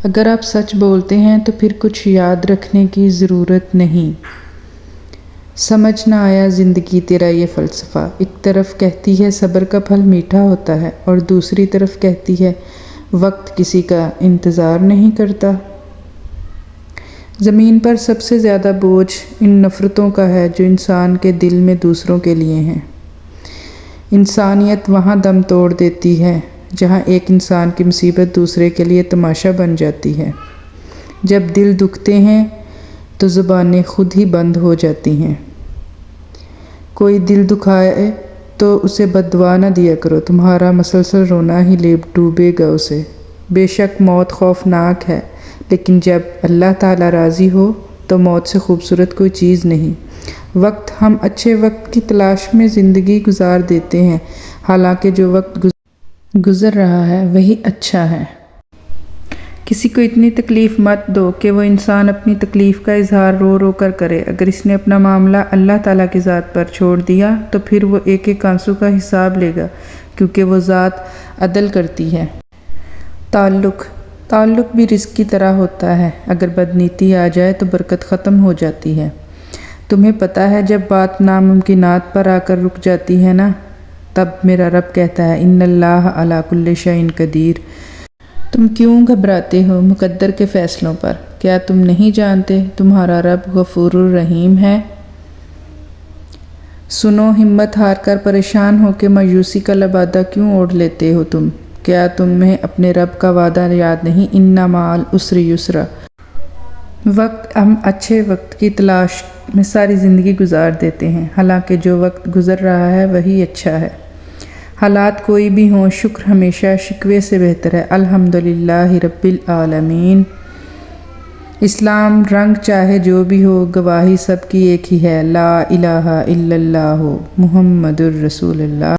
اگر آپ سچ بولتے ہیں تو پھر کچھ یاد رکھنے کی ضرورت نہیں۔ سمجھ نہ آیا زندگی تیرا یہ فلسفہ، ایک طرف کہتی ہے صبر کا پھل میٹھا ہوتا ہے اور دوسری طرف کہتی ہے وقت کسی کا انتظار نہیں کرتا۔ زمین پر سب سے زیادہ بوجھ ان نفرتوں کا ہے جو انسان کے دل میں دوسروں کے لیے ہیں۔ انسانیت وہاں دم توڑ دیتی ہے جہاں ایک انسان کی مصیبت دوسرے کے لیے تماشا بن جاتی ہے۔ جب دل دکھتے ہیں تو زبانیں خود ہی بند ہو جاتی ہیں۔ کوئی دل دکھائے تو اسے بد دعا نہ دیا کرو، تمہارا مسلسل رونا ہی لے ڈوبے گا اسے۔ بے شک موت خوفناک ہے، لیکن جب اللہ تعالیٰ راضی ہو تو موت سے خوبصورت کوئی چیز نہیں۔ وقت ہم اچھے وقت کی تلاش میں زندگی گزار دیتے ہیں، حالانکہ جو وقت گزر رہا ہے وہی اچھا ہے۔ کسی کو اتنی تکلیف مت دو کہ وہ انسان اپنی تکلیف کا اظہار رو رو کر کرے۔ اگر اس نے اپنا معاملہ اللہ تعالیٰ کی ذات پر چھوڑ دیا تو پھر وہ ایک ایک آنسو کا حساب لے گا، کیونکہ وہ ذات عدل کرتی ہے۔ تعلق بھی رزق کی طرح ہوتا ہے، اگر بدنیتی آ جائے تو برکت ختم ہو جاتی ہے۔ تمہیں پتہ ہے جب بات ناممکنات پر آ کر رک جاتی ہے نا، تب میرا رب کہتا ہے ان اللہ علی کل شیء قدیر۔ تم کیوں گھبراتے ہو مقدر کے فیصلوں پر؟ کیا تم نہیں جانتے تمہارا رب غفور الرحیم ہے؟ سنو، ہمت ہار کر پریشان ہو کے مایوسی کا لبادہ کیوں اوڑھ لیتے ہو تم؟ کیا تمہیں اپنے رب کا وعدہ یاد نہیں؟ ان مع العسر یسرا۔ ہم اچھے وقت کی تلاش میں ساری زندگی گزار دیتے ہیں، حالانکہ جو وقت گزر رہا ہے وہی اچھا ہے۔ حالات کوئی بھی ہوں، شکر ہمیشہ شکوے سے بہتر ہے۔ الحمدللہ رب العالمین۔ اسلام رنگ چاہے جو بھی ہو، گواہی سب کی ایک ہی ہے، لا الہ الا اللہ محمد الرسول اللہ۔